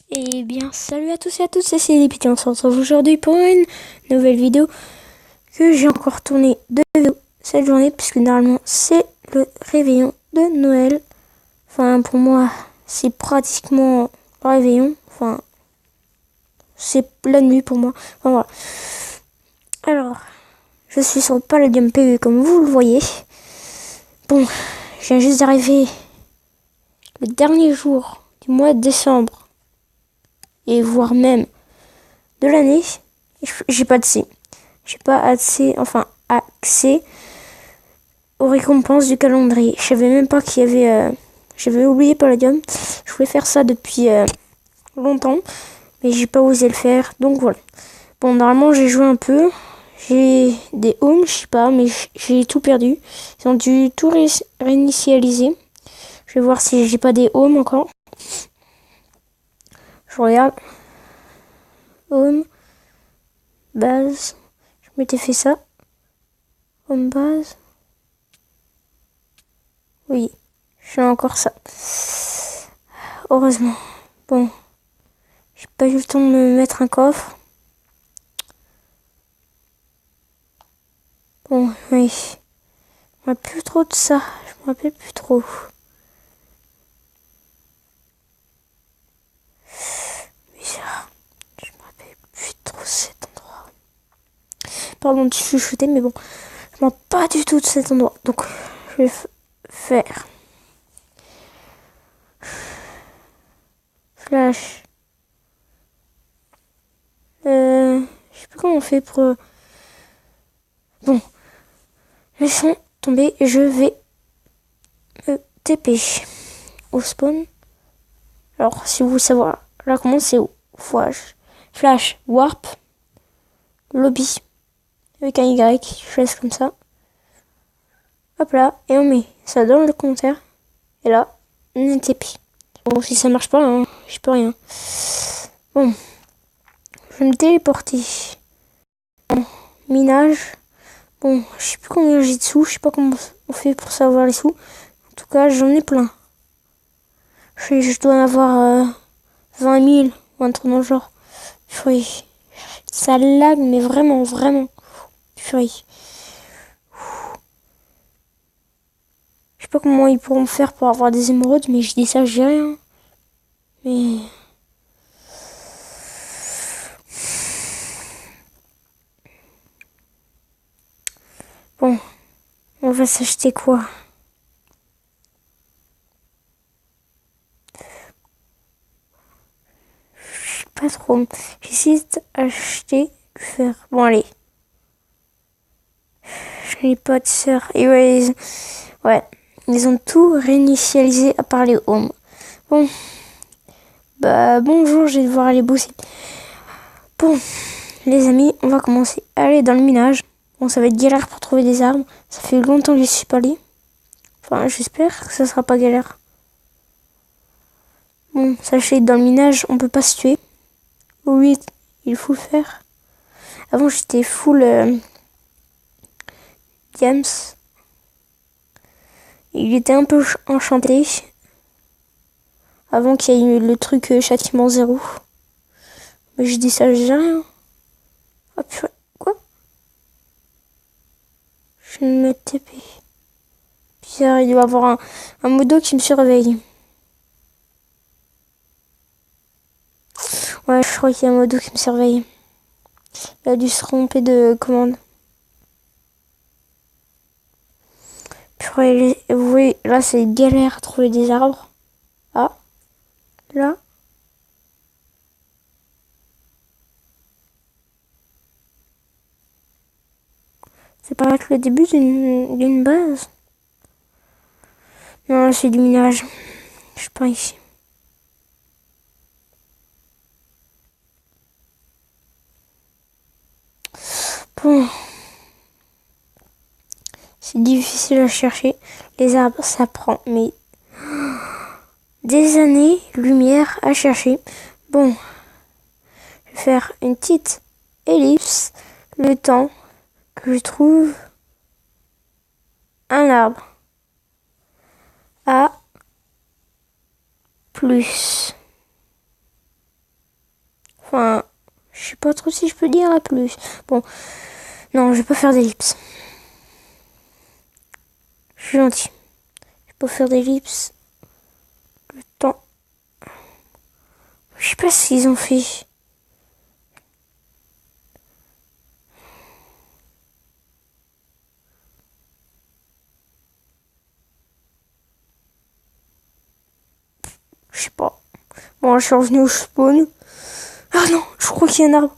Et bien, salut à tous et à toutes, c'est Céline, on se retrouve aujourd'hui pour une nouvelle vidéo que j'ai encore tournée de vidéos cette journée, puisque normalement c'est le réveillon de Noël. Enfin, pour moi, c'est pratiquement le réveillon. Enfin, c'est la nuit pour moi. Enfin, voilà. Alors, je suis sur le Palladium PE comme vous le voyez. Bon, je viens juste d'arriver le dernier jour du mois de décembre, et voire même de l'année. J'ai pas accès aux récompenses du calendrier. Je savais même pas qu'il y avait. J'avais oublié Palladium. Je voulais faire ça depuis longtemps, mais j'ai pas osé le faire. Donc voilà. Bon, normalement j'ai joué un peu. J'ai des homes, je sais pas, mais j'ai tout perdu. Ils ont dû tout réinitialiser. Je vais voir si j'ai pas des homes encore. Je regarde. Home. Base. Je m'étais fait ça. Home base. Oui, j'ai encore ça. Heureusement. Bon, j'ai pas eu le temps de me mettre un coffre. Bon, oui. Je me rappelle plus trop de ça. Je me rappelle plus trop. Bizarre. Je me rappelle plus trop de cet endroit. Pardon de chuchoter, mais bon. Je me rappelle pas du tout de cet endroit. Donc, je vais faire. Flash. Je sais plus comment on fait pour... Bon. Laissons tomber. Je vais me TP au spawn. Alors, si vous voulez savoir, là, comment c'est où? Flash, warp, lobby, avec un Y, je laisse comme ça. Hop là, et on met ça dans le commentaire. Et là, on est TP. Bon, si ça marche pas, hein, je peux rien. Bon, je vais me téléporter. Bon, minage. Bon, je sais plus combien j'ai de sous, je sais pas comment on fait pour savoir les sous. En tout cas, j'en ai plein. Je dois en avoir 20 000 ou un truc dans le genre. Oui. Ça lag, mais vraiment, vraiment. Oui. Je sais pas comment ils pourront faire pour avoir des émeraudes, mais je dis ça, j'ai rien. Mais... Bon, on va s'acheter quoi? Je sais pas trop. J'hésite à acheter du fer. Bon, allez. Je n'ai pas de sœur. Et ouais, ils ont tout réinitialisé à part les homes. Bon. Bah, bonjour, je vais devoir aller bosser. Bon, les amis, on va commencer à aller dans le minage. Bon, ça va être galère pour trouver des arbres. Ça fait longtemps que je suis pas allé. Enfin, j'espère que ça sera pas galère. Bon, sachez, dans le minage, on peut pas se tuer. Oui, il faut le faire. Avant, j'étais full Diams. Il était un peu enchanté. Avant qu'il y ait eu le truc châtiment 0. Mais je dis ça, j'ai rien. Oh purée, quoi? Je me TP. Bizarre, il doit y avoir un modo qui me surveille. Ouais, je crois qu'il y a un modo qui me surveille. Il a dû se tromper de commande. Purée, vous voyez, là c'est galère à trouver des arbres. Ah, là. C'est pas être le début d'une base. Non, c'est du minage. Je suis pas ici. Bon. C'est difficile à chercher. Les arbres, ça prend mais des années-lumière à chercher. Bon. Je vais faire une petite ellipse. Le temps que je trouve un arbre. A plus. Enfin, je sais pas trop si je peux dire à plus. Bon, non, je vais pas faire d'ellipse. Je suis gentil. Je peux faire d'ellipse. Le temps. Je sais pas ce qu'ils ont fait. Je sais pas. Bon, je suis revenu au spawn. Ah non, je crois qu'il y a un arbre.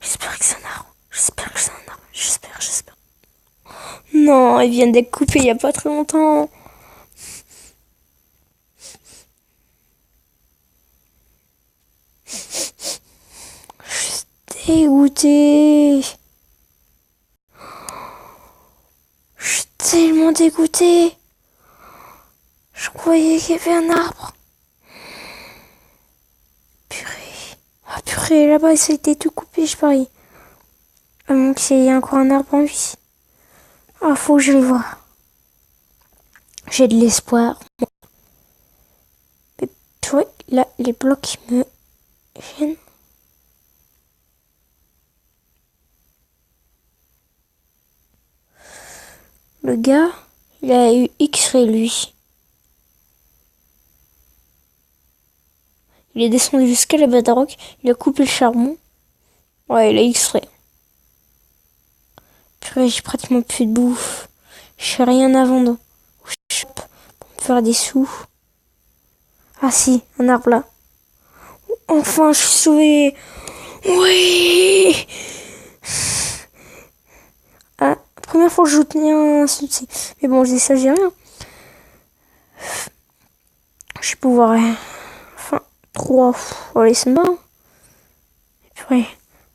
J'espère que c'est un arbre. J'espère que c'est un arbre. J'espère. Non, ils viennent d'être coupés il y a pas très longtemps. Je suis dégoûtée. Je suis tellement dégoûtée. Je croyais qu'il y avait un arbre. Purée. Ah purée, là-bas, ça a été tout coupé, je parie. À moins qu'il y ait encore un arbre en vie. Ah, faut que je le voie. J'ai de l'espoir. Mais tu vois, là, les blocs me gênent. Le gars, il a eu X-ray, lui. Il est descendu jusqu'à la bedrock, il a coupé le charbon. Ouais, il a X-ray. Purée, j'ai pratiquement plus de bouffe. Je fais rien à vendre au shop pour me faire des sous. Ah si, un arbre là. Enfin, je suis sauvée. Oui. Ah, première fois que je tenais un succès. Mais bon, je dis ça, j'ai rien. Je vais pouvoir... Enfin, 3. Allez, c'est bon. Purée,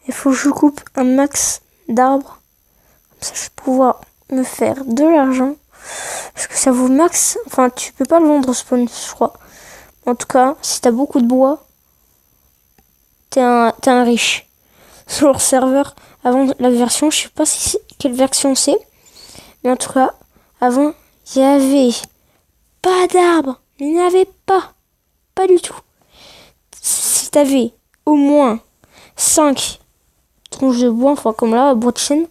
il faut que je coupe un max d'arbres. Comme ça, je vais pouvoir me faire de l'argent. Parce que ça vaut max... Enfin, tu peux pas le vendre au spawn, je crois. En tout cas, si t'as beaucoup de bois, t'es un riche. Sur leur serveur, avant la version, je sais pas quelle version c'est. Mais en tout cas, avant, il y avait pas d'arbres. Il n'y avait pas. Pas du tout. Si t'avais au moins 5 tronches de bois, enfin comme là, bois de chêne,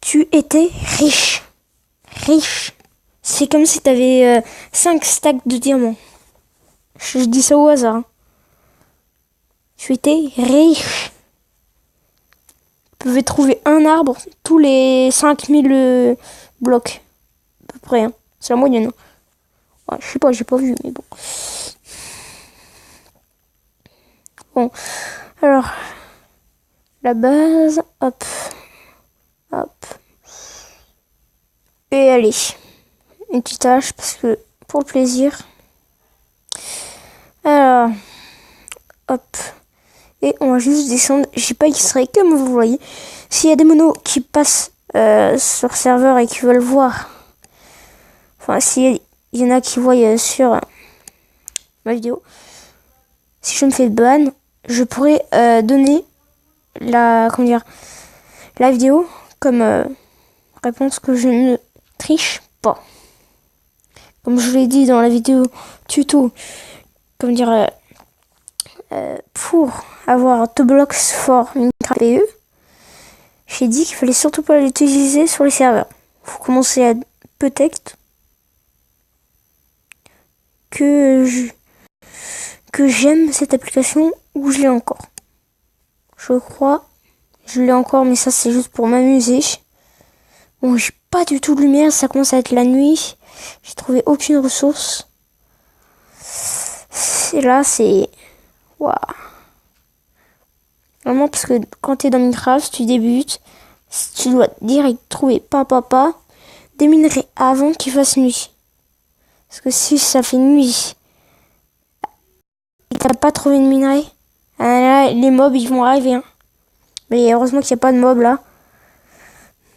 tu étais riche. Riche. C'est comme si t'avais 5 stacks de diamants. Je dis ça au hasard. Hein. Tu étais riche. Tu pouvais trouver un arbre tous les 5000 blocs. À peu près. Hein. C'est la moyenne. Ouais, je sais pas, j'ai pas vu, mais bon. Bon, alors, la base, hop, hop. Et allez, une petite tâche, parce que, pour le plaisir. Alors, hop. Et on va juste descendre. J'ai pas X-ray, comme vous voyez. S'il y a des monos qui passent sur le serveur et qui veulent voir, enfin, s'il y en a qui voient sur ma vidéo, si je me fais ban, je pourrais donner la vidéo comme réponse que je ne triche pas. Comme je l'ai dit dans la vidéo tuto, pour avoir Toblox for Minecraft PE, j'ai dit qu'il fallait surtout pas l'utiliser sur les serveurs. Faut commencer à peut-être que j'aime cette application ou je l'ai encore. Je crois, je l'ai encore, mais ça c'est juste pour m'amuser. Bon, j'ai pas du tout de lumière, ça commence à être la nuit. J'ai trouvé aucune ressource. Et là, c'est... Waouh. Vraiment, parce que quand t'es dans Minecraft, tu débutes, tu dois direct trouver des minerais avant qu'il fasse nuit. Parce que si ça fait nuit et t'as pas trouvé de minerais, là, les mobs ils vont arriver. Hein. Mais heureusement qu'il n'y a pas de mobs là.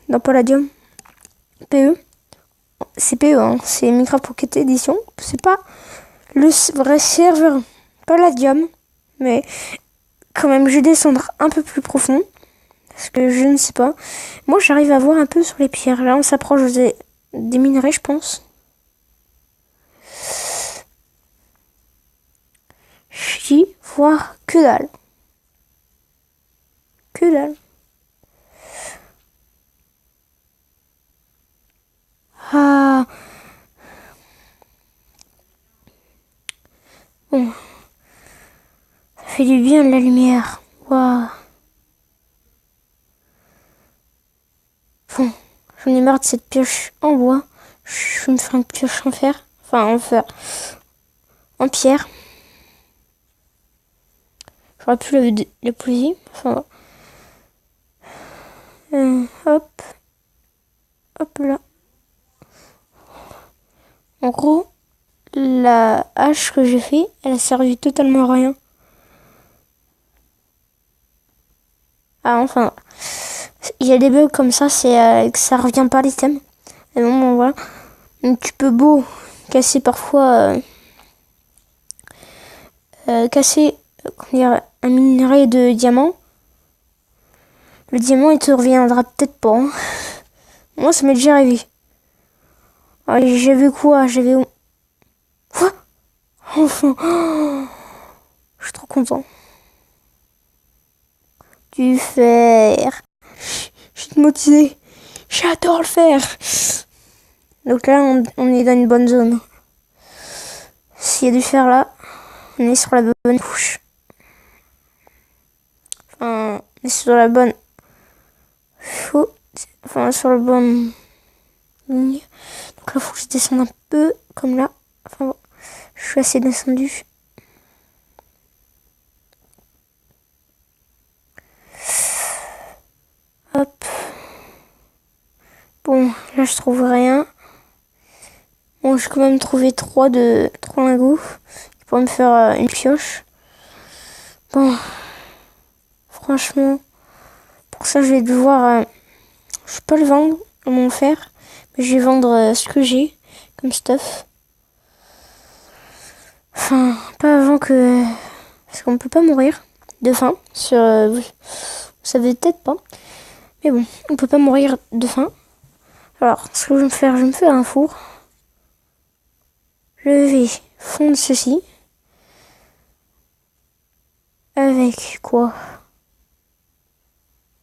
Dans Palladium. PE. C'est PE, hein. C'est Minecraft Pocket Edition. C'est pas le vrai serveur Palladium. Mais quand même, je vais descendre un peu plus profond. Parce que je ne sais pas. Moi, j'arrive à voir un peu sur les pierres. Là, on s'approche des minerais, je pense. j'y vois que dalle. Que dalle. Ah. Bon. Ça fait du bien de la lumière. Waouh. Bon. J'en ai marre de cette pioche en bois. Je vais me faire une pioche en fer. Enfin, en fer. En pierre. J'aurais pu la poser. Enfin, hop. Hop là. En gros, la hache que j'ai fait, elle a servi totalement à rien. Ah, enfin, il y a des bugs comme ça, c'est que ça revient pas l'item. Et bon, voilà. Donc tu peux beau casser parfois, casser un minerai de diamant. Le diamant, il te reviendra peut-être pas. Hein. Moi, ça m'est déjà arrivé. Ah, j'ai vu quoi? J'avais... Quoi? Enfin, oh, je suis trop content. Du fer. Je suis motivée. J'adore le fer. Donc là, on est dans une bonne zone. S'il y a du fer là, on est sur la bonne couche. Enfin, on est sur la bonne... Enfin, sur la bonne ligne. Donc là, il faut que je descende un peu, comme là. Enfin, bon, je suis assez descendu. Hop. Bon, là, je trouve rien. Bon, j'ai quand même trouvé 3 lingots pour me faire une pioche. Bon, franchement, pour ça, je vais devoir... je vais pas le vendre, mon fer, mais je vais vendre ce que j'ai comme stuff. Enfin, pas avant que... Parce qu'on peut pas mourir de faim. Vous savez peut-être pas. Mais bon, on peut pas mourir de faim. Alors, ce que je vais me faire un four. Je vais fondre ceci. Avec quoi?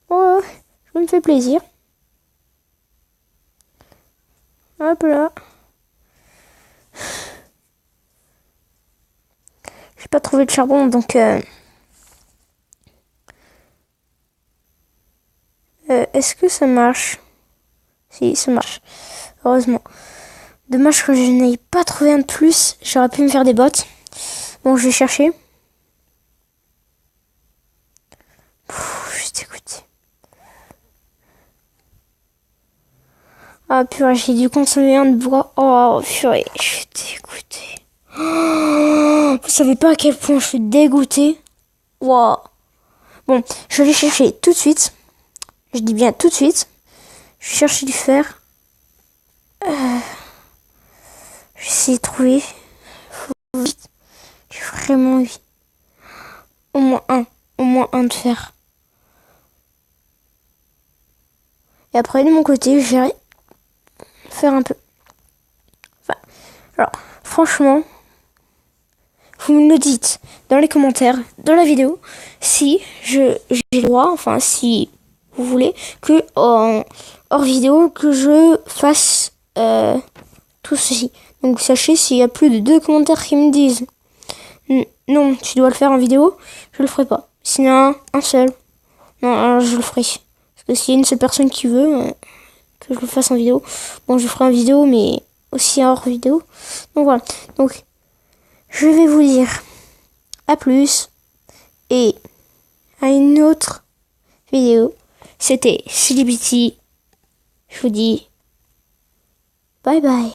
Oh, je me fais plaisir. Hop là. J'ai pas trouvé de charbon, donc... est-ce que ça marche? Si, ça marche. Heureusement. Dommage que je n'ai pas trouvé un de plus. J'aurais pu me faire des bottes. Bon, je vais chercher. Je suis dégoûtée. Ah purée, j'ai dû consommer un de bois. Oh purée, je suis dégoûtée. Oh, vous savez pas à quel point je suis dégoûtée. Wow. Bon, je vais aller chercher tout de suite. Je dis bien tout de suite. Je vais chercher du fer. Je vais essayer de trouver. Faut vite. J'ai vraiment envie. Au moins un de fer. Et après, de mon côté, je vais faire un peu. Enfin, alors, franchement, vous me le dites dans les commentaires, dans la vidéo, si j'ai le droit, enfin, si vous voulez, que hors vidéo, que je fasse tout ceci. Donc, sachez, s'il y a plus de 2 commentaires qui me disent non, tu dois le faire en vidéo, je le ferai pas. Sinon, un seul. Non, alors je le ferai. Parce que s'il y a une seule personne qui veut que je le fasse en vidéo, bon, je ferai en vidéo, mais aussi hors vidéo. Donc voilà. Donc, je vais vous dire à plus et à une autre vidéo. C'était Celebrity. Je vous dis bye bye.